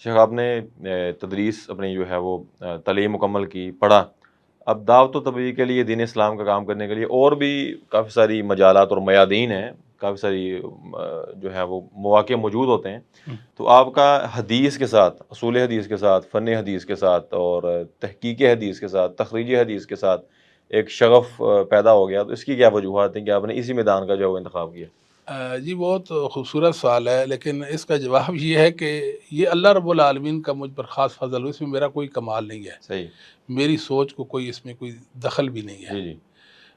शेख आपने तदरीस अपनी जो है वो तालीम मुकम्मल की, पढ़ा। अब दावत व तबलीग के लिए, दीन इस्लाम का काम करने के लिए और भी काफ़ी सारी मजालात और मयादीन हैं, काफ़ी सारी जो है वो मौक़े मौजूद होते हैं। तो आपका हदीस के साथ, उसूल हदीस के साथ, फ़न हदीस के साथ और तहकीक हदीस के साथ, तखरीज हदीस के साथ एक शगफ़ पैदा हो गया, तो इसकी क्या वजूहात हैं कि आपने इसी मैदान का जो है इंतखाब किया? जी, बहुत खूबसूरत सवाल है, लेकिन इसका जवाब ये है कि ये अल्लाह रब्बुल आलमीन का मुझ पर ख़ास फ़ज़ल है, इसमें मेरा कोई कमाल नहीं है। सही। मेरी सोच को कोई इसमें कोई दखल भी नहीं है। जी, जी।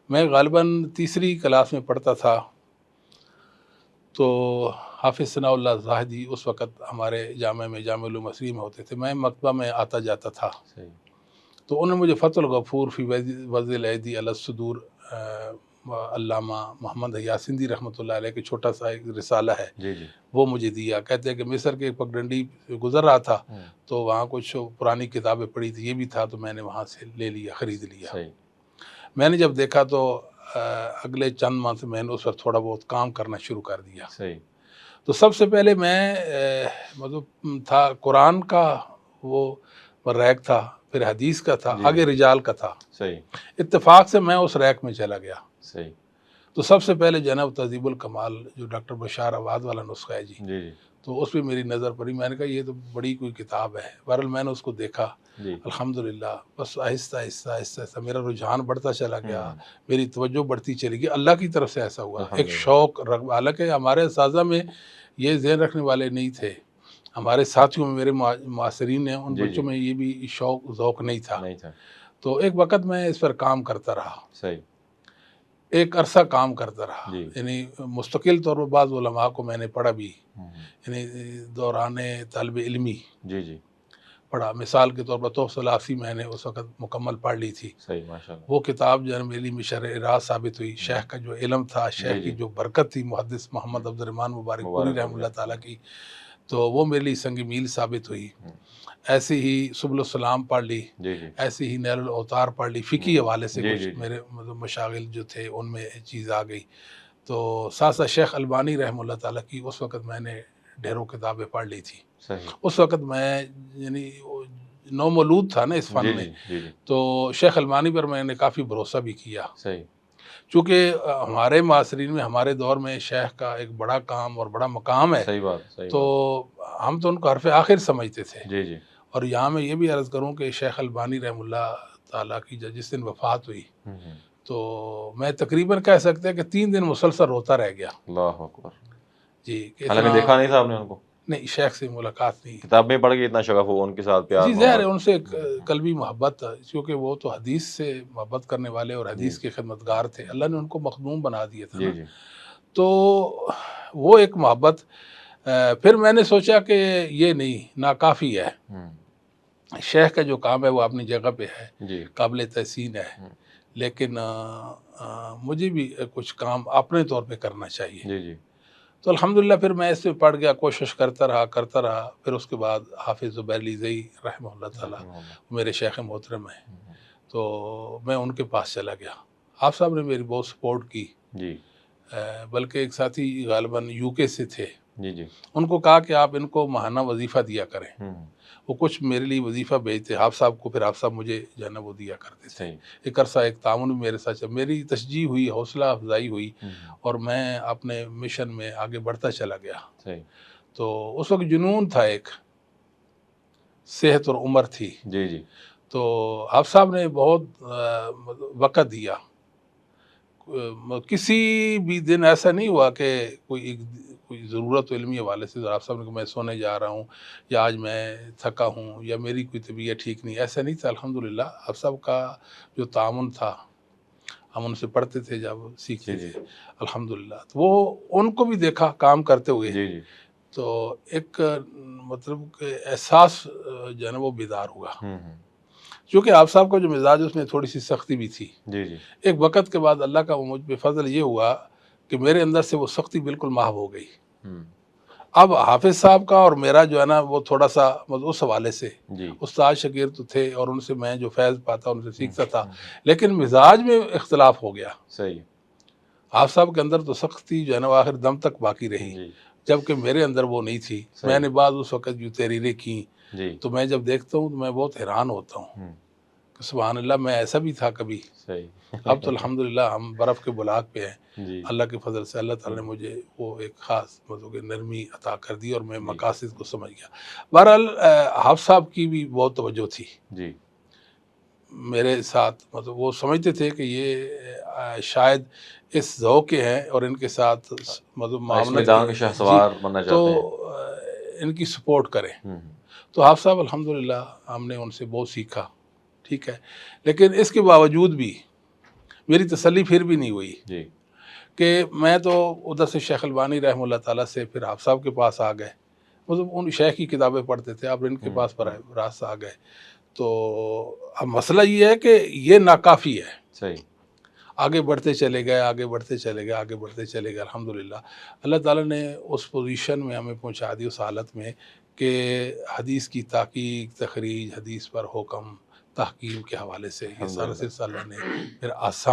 मैं ग़ालिबन तीसरी क्लास में पढ़ता था, तो हाफ़िज़ सनाउल्लाह ज़ाहिदी उस वक़्त हमारे जामे में, जामे उलूम मसरी में होते थे। मैं मकतबा में आता जाता था, सही। तो उन्होंने मुझे फ़तहुल गफ़ूर फ़ी वज़्ल ऐदी अला सुदूर अल्लामा मोहम्मद हयात सिंधी रहमतुल्लाह अलैह, कि छोटा-सा एक रिसाला है, जी, जी। वो मुझे दिया। कहते हैं कि मिस्र के एक पगडंडी से गुज़र रहा था, हुँ। तो वहाँ कुछ पुरानी किताबें पढ़ी थी, ये भी था, तो मैंने वहाँ से ले लिया, ख़रीद लिया। सही। मैंने जब देखा तो अगले चंद माह से मैंने उस पर थोड़ा बहुत काम करना शुरू कर दिया। सही। तो सबसे पहले मैं मतलब था कुरान का वो रैक था, फिर हदीस का था, जी, आगे जी। रिजाल का था। सही। इत्तेफ़ाक से मैं उस रैक में चला गया। सही। तो सबसे पहले जनाब तहज़ीबुल कमाल, जो डॉक्टर बशार अवाद वाला नुस्ख़ा है जी, जी, जी। तो उस पे मेरी नज़र पड़ी। मैंने कहा ये तो बड़ी कोई किताब है। बहरहाल मैंने उसको देखा, जी। अल्हम्दुलिल्लाह बस आहिस्ता, आहिस्ता, आहिस्ता, आहिस्ता मेरा रुझान बढ़ता चला हुँ, गया, हुँ। मेरी तवज्जो बढ़ती चली गई। अल्लाह की तरफ से ऐसा हुआ, एक अल्हम्दुलिल्लाह। शौक़ रग़ हालाँकि हमारे असातिज़ा में ये ज़हन रखने वाले नहीं थे। हमारे साथियों में, मेरे मुआसिरीन हैं, उन जी, बच्चों जी। में ये भी शौक़ ज़ौक़ नहीं था। नहीं था। तो एक वक़्त मैं इस पर काम करता रहा। सही। एक अरसा काम करता रहा, जी। यानी मुस्तकिल तौर पर बाज़ उलमा को मैंने पढ़ा भी, हुँ, हुँ। यानी दौराने तलब इल्मी जी, जी। पढ़ा। मिसाल के तौर पर तोफ़-ए-लासी मैंने उस वक़्त मुकम्मल पढ़ ली थी। सही, माशाअल्लाह। वो किताब जो है मेरे लिए शर-ए-राह साबित हुई। हुँ। शेख का जो इल्म था, शेख जी, की जी। जो बरकत थी, मुहद्दिस हुँ। मोहम्मद अब्दुर्रहमान मुबारकपुरी मुबारकपुर रहमतुल्लाह तआला रहमतुल्लाह। की, तो वो मेरे लिए संग-ए-मील साबित हुई। हुँ। ऐसे ही सुबुल-उस-सलाम पढ़ ली, जी, जी। ऐसे ही नैलुल औतार पढ़ ली। हुँ, फ़िक़ही हुँ। हवाले से जी, कुछ जी, जी। मेरे मतलब मशागिल जो थे, उनमें चीज़ आ गई। तो साथ-साथ शेख अलबानी रहमतुल्लाह तआला की उस वक़्त मैंने ढेरों किताबें पढ़ ली थी। सही। उस वक़्त मैं यानी वो नौमौलूद था ना इस फ़न जी, में, जी। जी, जी। तो शेख अलबानी पर मैंने काफ़ी भरोसा भी किया। सही। चूँकि हमारे मासरीन में, हमारे दौर में शेख का एक बड़ा काम और बड़ा मकाम है, सही बात, सही बात। तो हम तो उनको हरफ़े आखिर समझते थे। जी, जी। और यहाँ मैं ये भी अर्ज़ करूँ कि शेख अलबानी रहमतुल्लाह तआला की जिस दिन वफ़ात हुई, हुँ, हुँ। तो मैं तकरीबन कह सकते हैं कि 3 दिन मुसलसल रोता रह गया। अल्लाहु अकबर! जी, कि हालाँकि इतना देखा नहीं था आपने उनको? नहीं, शेख से मुलाकात नहीं। किताबें पढ़ के इतना शगफ़ हो, उनके साथ प्यार जी, ज़ाहिर है मोहब्बत। उनसे एक हुँ, हुँ। कल्बी मोहब्बत, क्योंकि वो तो हदीस से मोहब्बत करने वाले और जी। हदीस के खिदमतगार थे। अल्लाह ने उनको मख़दूम बना दिया था जी, ना। जी। तो वो एक मोहब्बत, फिर मैंने सोचा कि ये नहीं, नाकाफ़ी है। हुँ। शेख का जो काम है वो अपनी जगह पे है, जी। काबिल तहसीन है। हुँ। लेकिन मुझे भी कुछ काम अपने तौर पे करना चाहिए। जी, जी। तो अल्हम्दुलिल्लाह फिर मैं इसमें पड़ गया, कोशिश करता रहा, करता रहा। फिर उसके बाद हाफ़िज़ ज़ुबैर लिज़ई रहमतुल्लाह तआला, रहमहुल्लाह। मेरे शेख़ मोहतरम हैं, हुँ, हुँ। तो मैं उनके पास चला गया। आप साहब ने मेरी बहुत सपोर्ट की। जी। बल्कि एक साथी ग़ालिबन यूके से थे, जी, जी। उनको कहा कि आप इनको माहाना वज़ीफ़ा दिया करें। हुँ, हुँ। वो कुछ मेरे लिए वज़ीफ़ा भेजते हाफ़ साहब को, फिर हाफ़ साहब मुझे जो है ना वो दिया करते थे। सही। एक अरसा एक ताउन भी मेरे साथ चला, मेरी तशजीह हुई, हौसला अफ़ज़ाई हुई हुँ, हुँ। और मैं अपने मिशन में आगे बढ़ता चला गया। सही। तो उस वक़्त जुनून था एक, सेहत और उम्र थी। जी, जी। तो हाफ़ साहब ने बहुत मतलब वक़्त दिया। किसी भी दिन ऐसा नहीं हुआ कि कोई ज़रूरत हो इल्मी हवाले से, आप साहब ने कहा मैं सोने जा रहा हूँ या आज मैं थका हूँ या मेरी कोई तबीयत ठीक नहीं, ऐसा नहीं था। अल्हम्दुलिल्लाह आप साहब का जो तामुन था, हम उनसे पढ़ते थे जब जी, सीखते जी। थे, अल्हम्दुलिल्लाह। तो वो उनको भी देखा काम करते हुए, जी, जी। तो एक मतलब कि एहसास जो है ना वो बेदार हुआ। हुँ, हुँ। चूँकि आप साहब का जो मिज़ाज है उसमें थोड़ी-सी सख्ती भी थी। जी, जी। एक वक़्त के बाद अल्लाह का मुझ पे फ़ज़ल ये हुआ कि मेरे अंदर से वो सख्ती बिल्कुल महव हो गई। हुँ। अब हाफ़िज़ साहब का और मेरा जो है ना वो थोड़ा-सा मतलब उस हवाले से जी। उस्ताद शागिर्द तो थे और उनसे मैं जो फ़ैज़ पाता उनसे हुँ, सीखता था, हुँ, हुँ। लेकिन मिज़ाज में इख्तिलाफ़ हो गया। सही। हाफ़िज़ साहब के अंदर तो सख्ती जो है ना वो आखिर दम तक बाकी रही। जी। जबकि मेरे अंदर वो नहीं थी। सही। मैंने बाद उस वक़्त जो तहरीरें की, जी। तो मैं जब देखता हूँ तो मैं बहुत हैरान होता हूँ हम्म, कि सुभान अल्लाह, मैं ऐसा भी था कभी। सही। अब तो अल्हम्दुलिल्लाह हम बर्फ़ के बुलाक पे हैं। जी। अल्लाह के फ़ज़ल से अल्लाह ताला ने मुझे वो एक ख़ास मतलब कि नरमी अता कर दी और मैं जी। मकासिद को समझ गया। बहरहाल हाफ़िज़ साहब की भी बहुत तवज्जो थी जी। मेरे साथ, मतलब वो समझते थे कि ये शायद इस ज़ौक़ के हैं और इनके साथ मतलब इस मामनत मैदान के जी, शहसवार बनना तो चाहते हैं। इनकी सपोर्ट करें। हम्म, तो हाफ़िज़ साहब अल्हम्दुलिल्लाह हमने उनसे बहुत सीखा, ठीक है। लेकिन इसके बावजूद भी मेरी तसल्ली फिर भी नहीं हुई जी। कि मैं तो उधर से शेख अलबानी रहमतुल्लाह ताला से फिर हाफ़िज़ साहब के पास आ गए। मतलब उन शेख की किताबें पढ़ते थे, अब इनके पास बराह रास्त आ गए। तो अब मसला ये है कि ये नाकाफ़ी है। सही। आगे बढ़ते चले गए, आगे बढ़ते चले गए, आगे बढ़ते चले गए, अल्हम्दुलिल्लाह। अल्लाह ताला ने उस पोज़ीशन में हमें पहुँचा दी, उस हालत में कि हदीस की ताक़ीक़, तख़रीज, हदीस पर हुक्म, तहकीम के हवाले से ये सारा अल्हम्दुलिल्लाह। सिलसिला अल्लाह ने फिर आसान